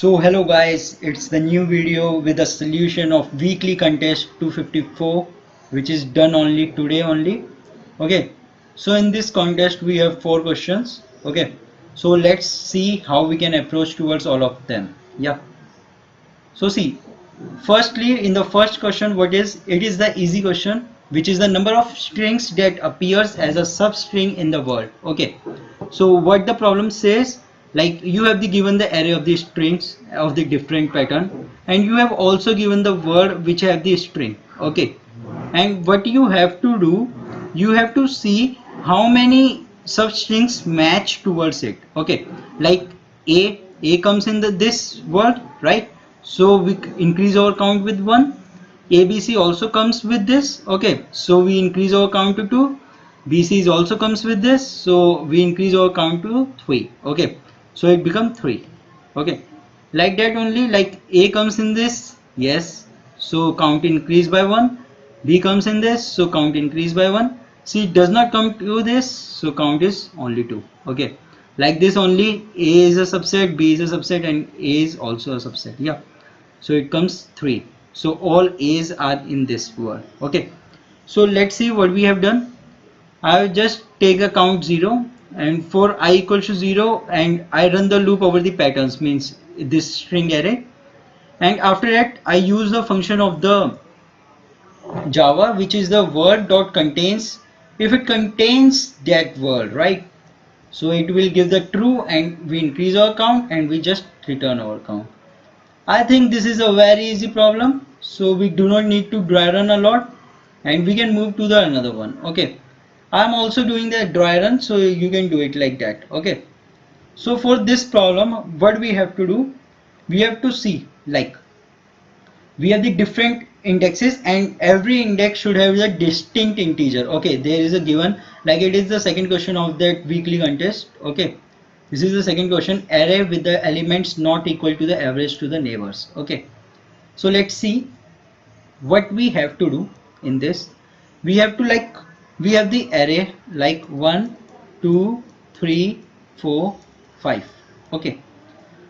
So hello guys, it's the new video with a solution of weekly contest 254 which is done only today only. Okay, so in this contest we have 4 questions. Okay, so let's see how we can approach towards all of them. Yeah, so see, firstly in the first question, what is it is the easy question, which is the number of strings that appears as a substring in the word. Okay, so what the problem says, like you have given the array of the strings of the different pattern, and you have also given the word which have the string. Okay, and what you have to do, you have to see how many substrings match towards it. Okay, like a comes in this word, right? So we increase our count with 1. ABC also comes with this. Okay, so we increase our count to 2. BC is also comes with this, so we increase our count to 3. Okay, so it becomes 3. Okay, like that only. Like A comes in this, yes, so count increase by 1. B comes in this, so count increase by 1. C does not come to this, so count is only 2. Okay, like this only. A is a subset, B is a subset, and A is also a subset. Yeah, so it comes 3. So all A's are in this word. Okay, so let's see what we have done. I will just take a count 0, and for I equals to 0, and I run the loop over the patterns, means this string array, and after that I use the function of the Java, which is the word dot contains. If it contains that word, right, so it will give the true, and we increase our count and we just return our count. I think this is a very easy problem, so we do not need to dry run a lot, and we can move to the another one. Okay, I'm also doing the dry run, so you can do it like that. Okay, so for this problem, what we have to do, we have to see, like we have the different indexes, and every index should have a distinct integer. Okay, there is a given, like it is the second question of that weekly contest. Okay, this is the second question, array with the elements not equal to the average to the neighbors. Okay, so let's see what we have to do in this. We have to, like, we have the array like 1 2 3 4 5. Okay,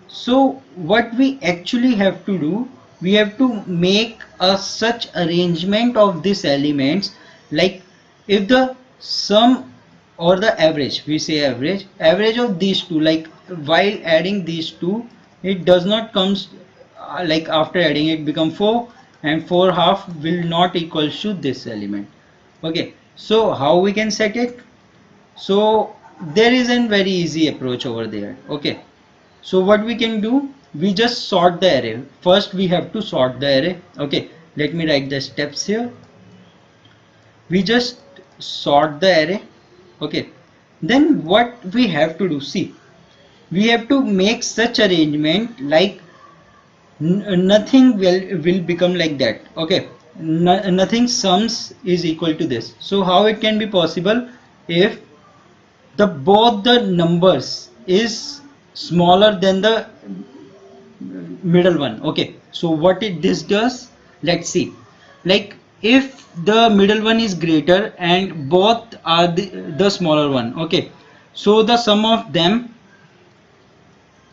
so what we actually have to do, we have to make a such arrangement of these elements, like if the sum or the average, we say average of these two, like while adding these two, it does not comes like after adding it become 4, and 4 half will not equals to this element. Okay, so how we can set it? So there is a very easy approach over there. Okay, so what we can do, we just sort the array. First we have to sort the array. Okay, let me write the steps here. We just sort the array. Okay, then what we have to do, see, we have to make such arrangement like nothing will become like that. Okay, nothing sums is equal to this. So how it can be possible? If the both the numbers is smaller than the middle one. Okay, so what it this does, let's see, like if the middle one is greater and both are the smaller one. Okay, so the sum of them,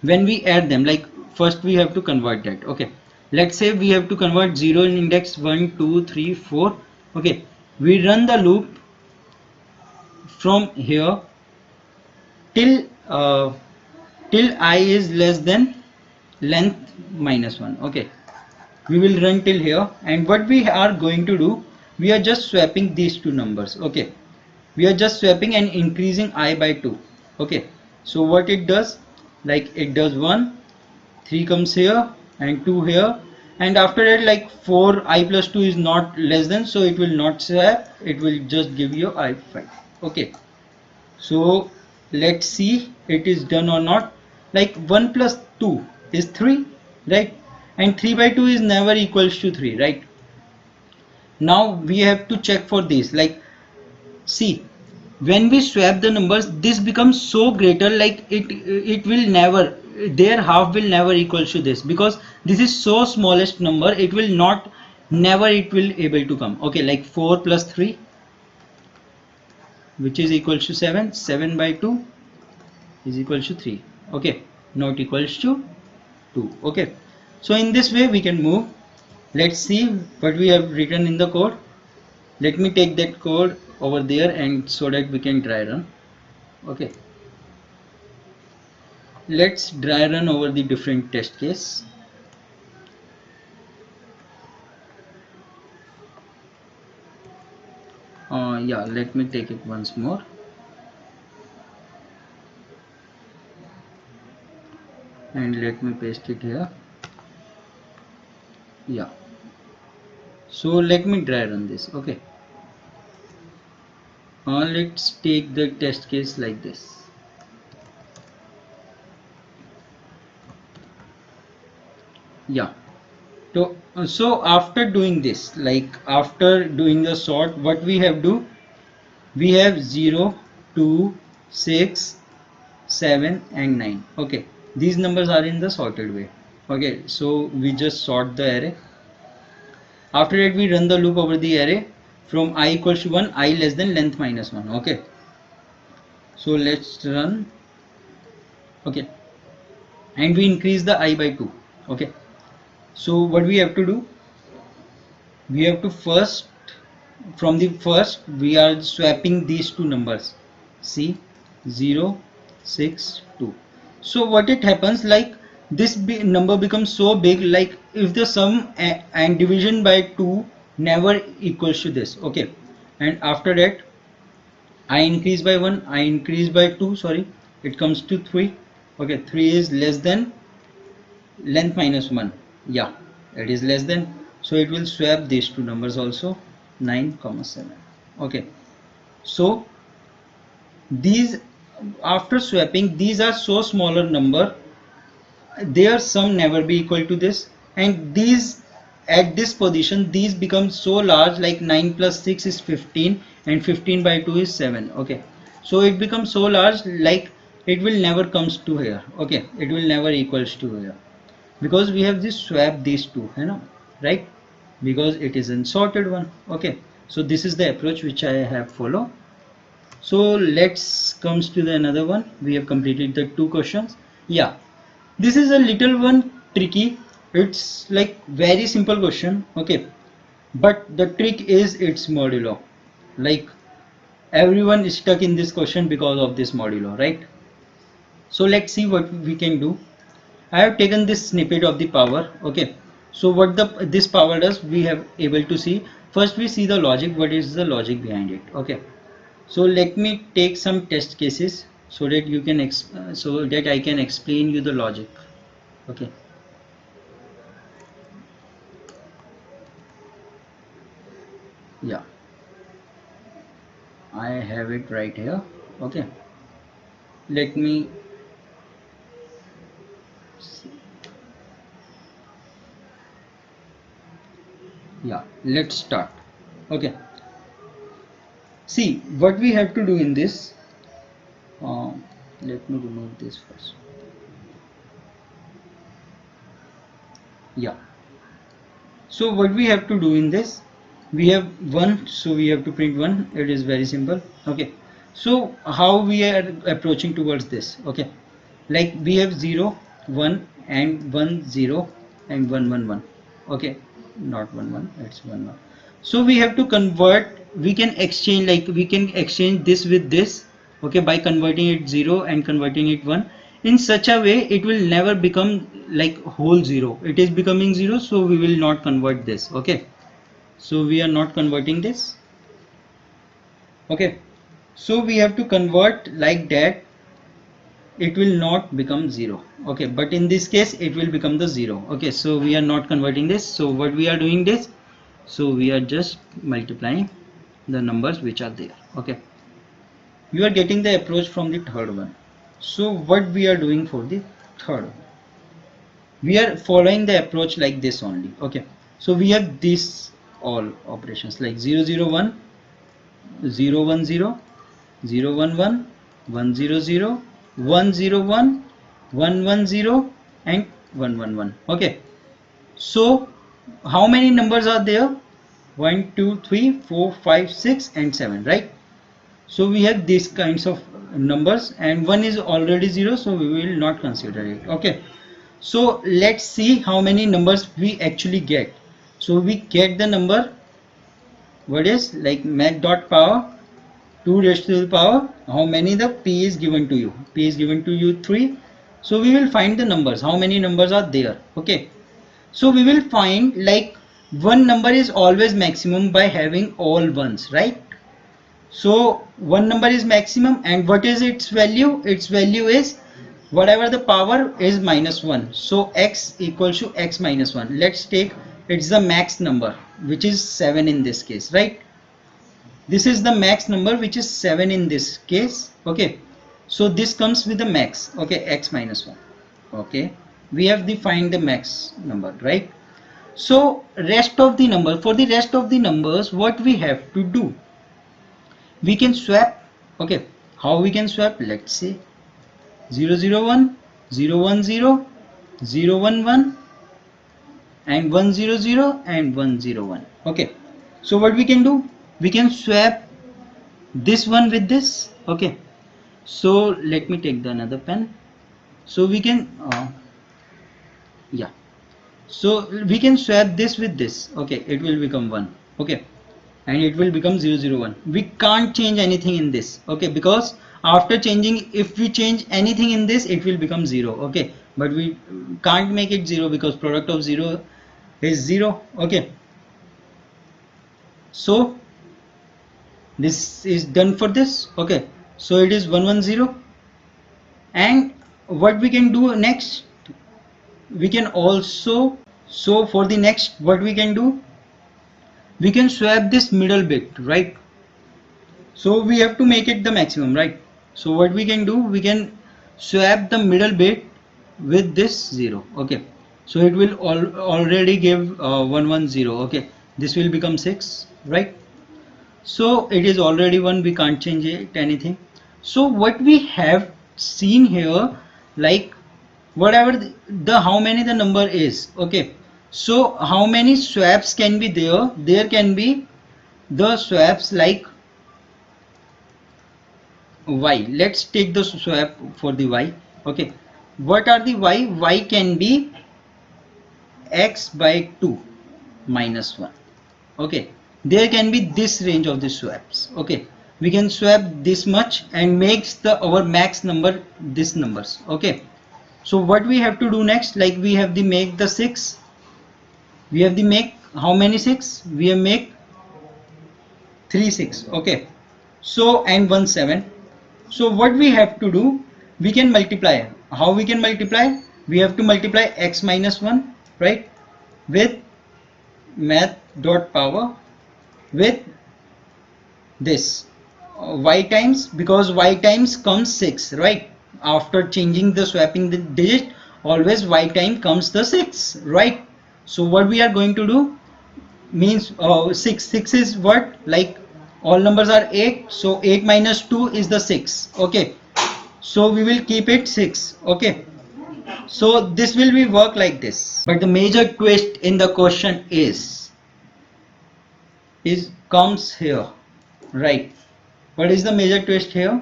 when we add them, like first we have to convert that. Okay, let's say we have to convert 0 in index 1 2 3 4. Okay, we run the loop from here till till I is less than length minus 1. Okay, we will run till here, and what we are going to do, we are just swapping these two numbers. Okay, we are just swapping and increasing I by 2. Okay, so what it does, like it does 1, 3 comes here and 2 here, and after that, like 4 I plus 2 is not less than, so it will not swap, it will just give you I5. Okay, so let's see it is done or not. Like 1 plus 2 is 3, right? And 3 by 2 is never equals to 3, right? Now we have to check for this. Like, see, when we swap the numbers, this becomes so greater, like it will never, their half will never equals to this, because this is so smallest number, it will not, never it will able to come. Okay, like 4 plus 3, which is equals to 7, 7 by 2 is equals to 3. Okay, not equals to 2. Okay, so in this way we can move. Let's see what we have written in the code. Let me take that code over there and so that we can dry run. Okay, let's dry run over the different test case. Yeah, let me take it once more. And let me paste it here. Yeah, so let me dry run this. Okay, let's take the test case like this. Yeah, so after doing this, like after doing the sort, what we have do, we have 0, 2, 6, 7 and 9. Okay, these numbers are in the sorted way. Okay, so we just sort the array. After that we run the loop over the array from I equals to 1, I less than length minus 1. Okay, so let's run. Okay, and we increase the I by 2. Okay, so what we have to do, we have to first, from the first we are swapping these two numbers, see, 0, 6, 2. So what it happens, like this number becomes so big, like if the sum and division by 2 never equals to this. Okay, and after that I increase by 1, I increase by 2, sorry, it comes to 3. Okay, 3 is less than length minus 1. Yeah, it is less than, so it will swap these two numbers also, 9 comma 7. Okay, so these, after swapping, these are so smaller number, their sum never be equal to this, and these at this position these become so large, like 9 plus 6 is 15 and 15 by 2 is 7. Okay, so it becomes so large, like it will never comes to here. Okay, it will never equals to here, because we have just swapped these two, you know, right, because it is a sorted one. Okay, so this is the approach which I have followed. So let's comes to the another one. We have completed the two questions. Yeah, this is a little one tricky. It's like very simple question. Okay, but the trick is its modulo. Like everyone is stuck in this question because of this modulo, right? So let's see what we can do. I have taken this snippet of the power. Okay, so what the this power does, we have able to see. First we see the logic. What is the logic behind it? Okay, so let me take some test cases so that you can so that I can explain you the logic. Okay, yeah, I have it right here. Okay, let me see. Yeah, let's start. Okay, see what we have to do in this. Let me remove this first. Yeah, so what we have to do in this, we have 1, so we have to print 1. It is very simple. Okay, so how we are approaching towards this? Okay, like we have 0, 1 and 1, 0 and 1, 1, 1. Okay, not 1, 1, it's 1, 1. So we have to convert, we can exchange, like we can exchange this with this. Okay, by converting it 0 and converting it 1 in such a way it will never become like whole 0. It is becoming 0, so we will not convert this. Okay, so we are not converting this. Okay, so we have to convert like that, it will not become 0. Okay, but in this case it will become the 0. Okay, so we are not converting this. So what we are doing this, so we are just multiplying the numbers which are there. Okay, you are getting the approach from the third one. So what we are doing for the third one, we are following the approach like this only. Okay, so we have this all operations like 0, 0, 1, 0, 1, 0, 0, 1, 1, 1, 0, 0, 1, 0, 1, 1, 1, 0 and 1, 1, 1. Okay, so how many numbers are there? 1, 2, 3, 4, 5, 6 and 7, right? So we have these kinds of numbers, and 1 is already 0, so we will not consider it. Okay, So let's see how many numbers we actually get. So we get the number, what is like math dot power 2 raised to the power, how many the p is given to you. P is given to you 3. So we will find the numbers, how many numbers are there. Okay, so we will find like one number is always maximum by having all ones, right? So one number is maximum, and what is its value? Its value is whatever the power is minus 1. So x equals to x minus 1. Let's take, it's the max number, which is 7 in this case, right? This is the max number, which is 7 in this case. Okay, so this comes with the max. Okay, x minus 1. Okay, we have defined the max number, right? So rest of the number, for the rest of the numbers, what we have to do, we can swap. Okay, how we can swap? Let's say 001, 010, 011, and 100 and 101. Okay, so what we can do, we can swap this one with this. Okay, so let me take the another pen. So we can yeah, so we can swap this with this. Okay, it will become 1. Okay, and it will become 001. We can't change anything in this. Okay, because after changing, if we change anything in this, it will become 0. Okay, but we can't make it 0 because product of 0 is 0. Okay, so this is done for this. Okay, so it is 110. And what we can do next, we can also, so for the next, what we can do, we can swap this middle bit, right? So we have to make it the maximum, right? So what we can do, we can swap the middle bit with this 0. Okay, so it will already give 110. Okay, this will become 6, right? So it is already 1, we can't change it anything. So what we have seen here, like whatever the how many the number is. Okay, so how many swaps can be there? There can be the swaps like y. Let's take the swap for the y. Okay, what are the y? Y can be x by 2 minus 1. Okay, there can be this range of the swaps. Okay, we can swap this much and makes the our max number this numbers. Okay, so what we have to do next, like we have the make the 6, we have the make how many 6, we have make 3 6. Okay, so and 1 7. So what we have to do, we can multiply. How we can multiply? We have to multiply x minus 1, right, with math dot power with this y times, because y times comes 6, right? After changing the swapping the digit, always y time comes the 6, right? So what we are going to do means 6 is what, like all numbers are 8, so 8 minus 2 is the 6. Okay, so we will keep it 6. Okay, so this will be work like this, but the major twist in the question is comes here, right? What is the major twist here?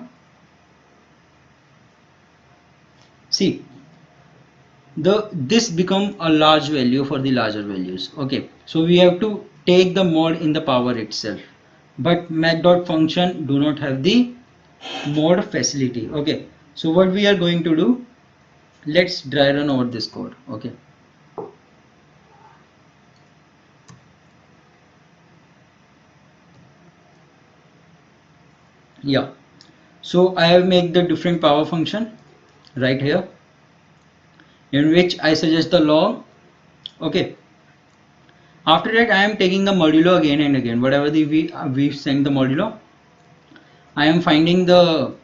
See, this become a large value for the larger values. Okay, so we have to take the mod in the power itself, but math dot function do not have the mod facility. Okay, so what we are going to do, let's dry run over this code. Okay, yeah, so I have made the different power function right here, in which I suggest the log. Okay, after that I am taking the modulo again and again, whatever the we send the modulo, I am finding the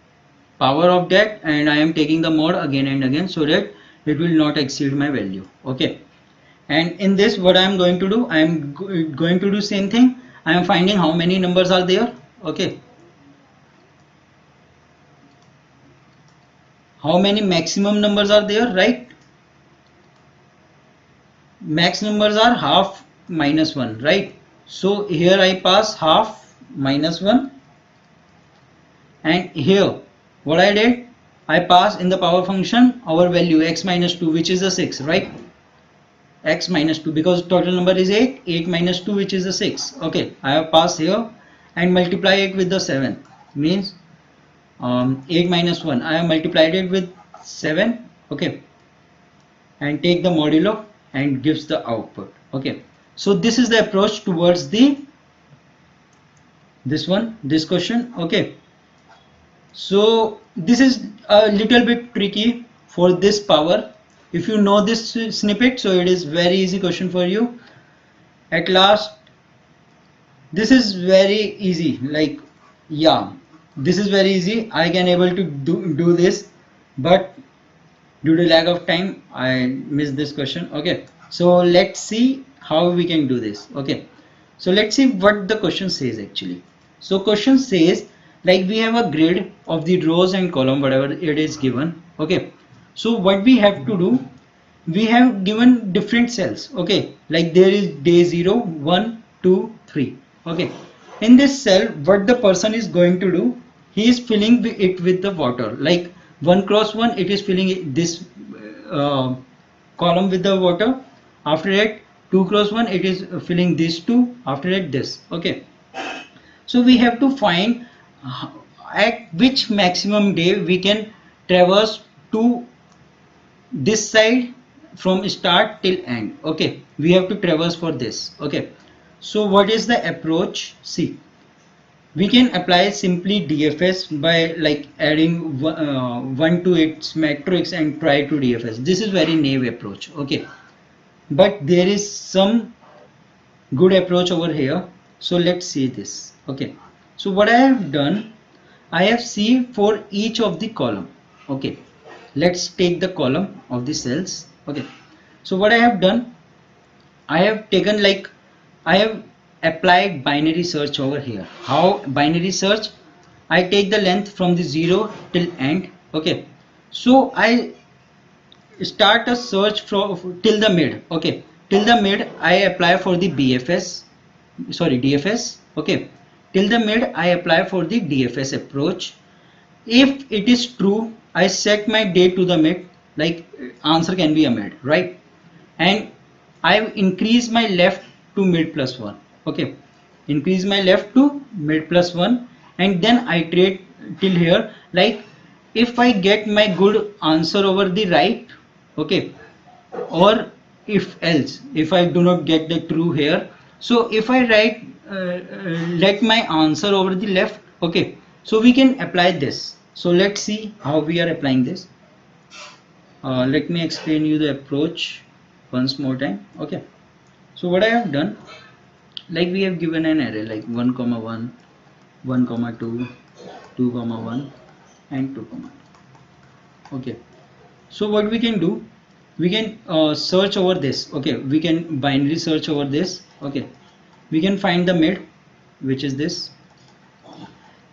power of that and I am taking the mod again and again, so that it will not exceed my value. Okay, and in this what I am going to do, I am going to do same thing. I am finding how many numbers are there. Okay, how many maximum numbers are there, right? Max numbers are half minus 1, right? So here I pass half minus 1, and here what I did, I pass in the power function our value x minus 2, which is the 6, right? X minus 2, because total number is 8, 8 minus 2, which is the 6. Okay, I have passed here and multiply it with the 7, means 8 minus 1, I have multiplied it with 7. Okay, and take the modulo and gives the output. Okay, so this is the approach towards the this question. Okay, so this is a little bit tricky for this power. If you know this snippet, so it is very easy question for you. At last, this is very easy, like, yeah, this is very easy. I can able to do this, but due to lack of time I missed this question. Okay, so let's see how we can do this. Okay, so let's see what the question says actually. So question says, like, we have a grid of the rows and column, whatever it is given. Okay, so what we have to do, we have given different cells. Okay, like there is day 0, 1, 2, 3. Okay, in this cell what the person is going to do, he is filling it with the water, like 1 cross 1, it is filling this uh, column with the water. After that 2 cross 1, it is filling this 2. After that this. Okay, so we have to find at which maximum day we can traverse to this side from start till end. Okay, we have to traverse for this. Okay, so what is the approach? See, we can apply simply DFS by like adding 1 to its matrix and try to DFS. This is very naive approach. Okay, but there is some good approach over here. So let's see this. Okay, so what I have done, I have C for each of the column. Okay, let's take the column of the cells. Okay, so what I have done, I have taken, like, I have applied binary search over here. How binary search? I take the length from the 0 till end. Okay, so I start a search from till the mid. Okay, till the mid I apply for the BFS, sorry, DFS. Okay, till the mid I apply for the DFS approach. If it is true, I set my date to the mid, like answer can be a mid, right? And I increase my left to mid plus 1. Okay, increase my left to mid plus 1, and then I iterate till here. Like, if I get my good answer over the right, okay, or if else, if I do not get the true here, so if I write let my answer over the left. Okay, so we can apply this. So let's see how we are applying this. Let me explain you the approach once more time. Okay, so what I have done, like, we have given an array like 1 comma 1, 1 comma 2, 2 comma 1, and 2 comma 2. Okay, so what we can do, we can search over this. Okay, we can binary search over this. Okay, we can find the mid, which is this,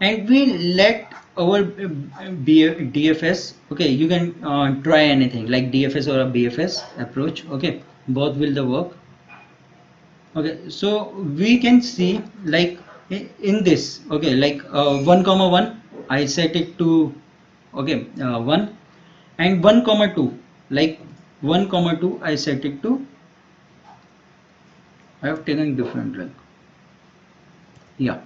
and we let our DFS. Okay, you can try anything like DFS or a BFS approach. Okay, both will the work. Okay, so we can see, like, in this. Okay, like 1 comma 1, I set it to, okay, 1, and 1 comma 2, like 1 comma 2 I set it to, I have taken different, like, yeah,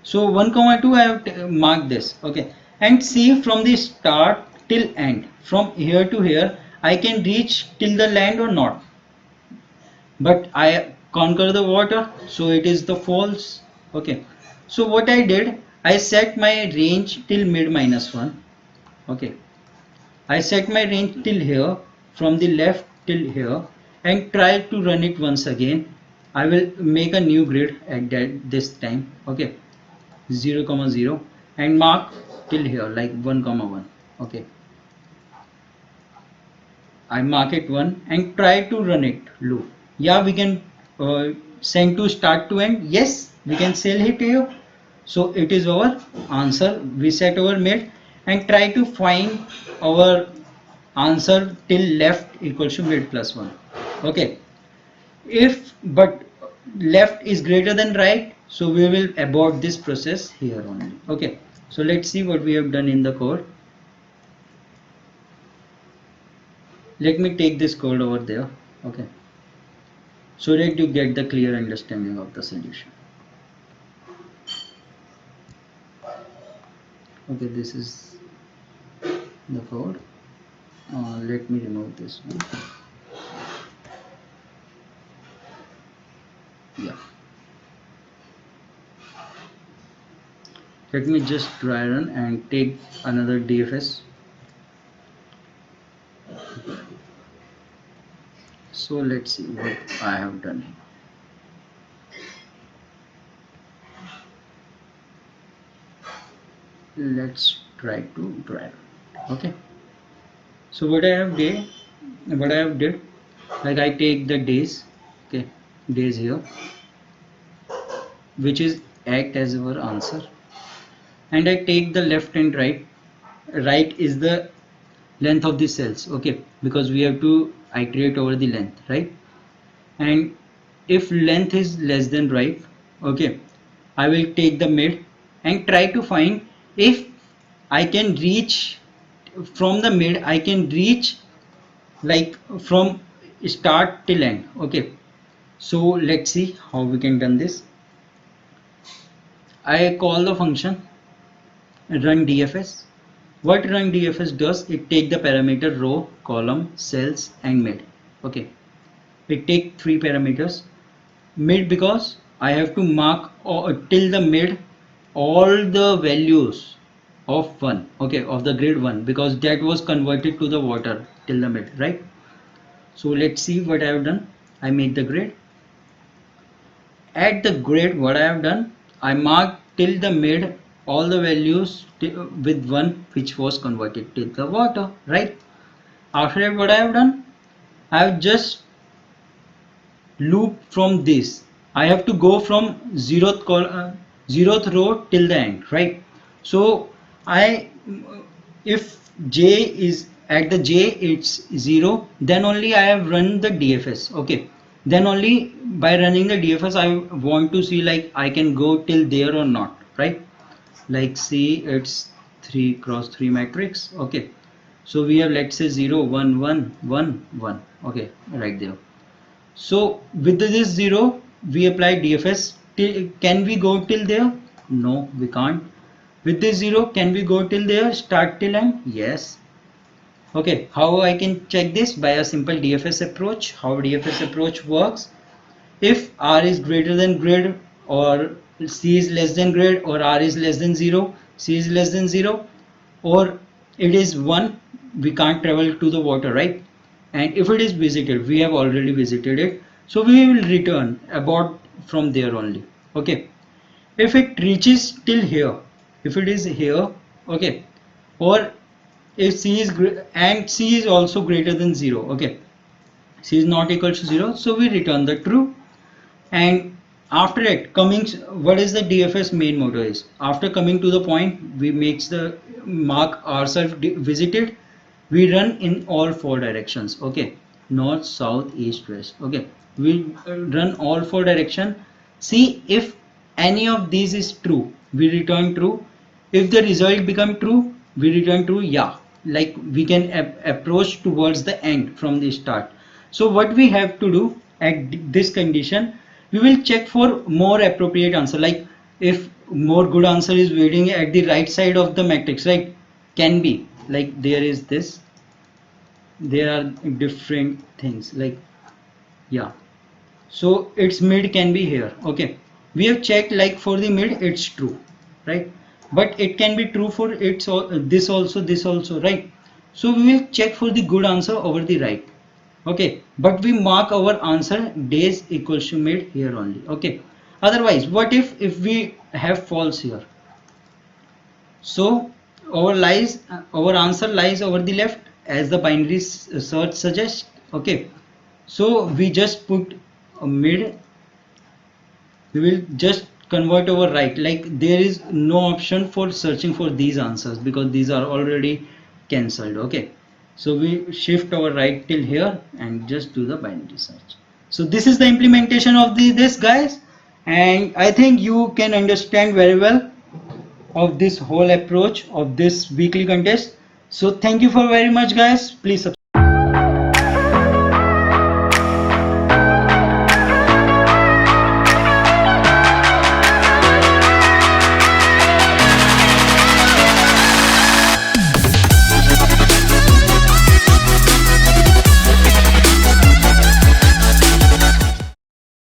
so 1 comma 2 I have marked this. Okay, and see, from the start till end, from here to here, I can reach till the land or not, but I conquer the water, so it is the false. Okay, so what I did, I set my range till mid minus 1. Okay, I set my range till here, from the left till here, and try to run it once again. I will make a new grid at this time. Okay, 0 comma 0, and mark till here like 1 comma 1. Okay, I mark it 1 and try to run it loop. Yeah, we can send to start to end. Yes, we can sell it here. So it is our answer. We set our mid and try to find our answer till left equals to mid plus 1. Okay, if but left is greater than right, so we will abort this process here only. Okay, so let's see what we have done in the code. let me take this code over there, okay, so that you get the clear understanding of the solution. Okay, this is the code. Let me remove this one. Yeah, let me just try run and take another DFS. So let's see what I have done. Let's try to try. Okay, so what I have did, like I take the days, okay, days here, which is act as our answer, and I take the left and right. Right is the length of the cells, okay, because we have to iterate over the length, right? And if length is less than right, okay, I will take the mid and try to find if I can reach from the mid, I can reach like from start till end, okay. So let's see how we can done this. I call the function run DFS. What run DFS does, it take the parameter row, column, cells and mid, okay. It take three parameters. Mid because I have to mark till the mid all the values of 1, okay, of the grid 1, because that was converted to the water till the mid, right? So let's see what I have done. I make the grid. At the grid, what I have done, I mark till the mid all the values with 1 which was converted to the water, right? After that, what I have done, I have just loop from this. I have to go from zeroth row till the end, right? So I, if j is at the j it's 0, then only I have run the DFS, okay. Then only by running the DFS I want to see like I can go till there or not, right? Like see, it's 3 cross 3 matrix, okay. So we have, let's say 0 1 1 1 1, okay, right there. So with this 0 we apply DFS. Can we go till there? No, we can't. With this 0 can we go till there, start till end? Yes. Okay, how I can check this? By a simple DFS approach. How DFS approach works: if R is greater than grid, or C is less than grid, or R is less than 0, C is less than 0, or it is 1, we can't travel to the water, right? And if it is visited, we have already visited it, so we will return about from there only, okay. If it reaches till here, if it is here, okay, or if C is and C is also greater than 0, okay, C is not equal to 0, so we return the true. And after it coming, what is the DFS main motto is, after coming to the point we makes the mark ourselves visited, we run in all four directions, okay, north south east west, okay. We run all four direction, see if any of these is true, we return true. If the result become true, we return true, yeah, like we can approach towards the end from the start. So what we have to do at this condition, we will check for more appropriate answer, like if more good answer is waiting at the right side of the matrix, right? Can be like there is this, there are different things like, yeah, so its mid can be here, okay. We have checked like for the mid it's true, right? But it can be true for it's this also, this also, right? So we will check for the good answer over the right, okay. But we mark our answer days equals to mid here only, okay. Otherwise what if we have false here, so our answer lies over the left as the binary search suggests, okay. So we just put a mid, we will just convert over right, like there is no option for searching for these answers because these are already cancelled, okay. So we shift our right till here and just do the binary search. So this is the implementation of this guys, and I think you can understand very well of this whole approach of this weekly contest. So thank you for very much guys, please subscribe.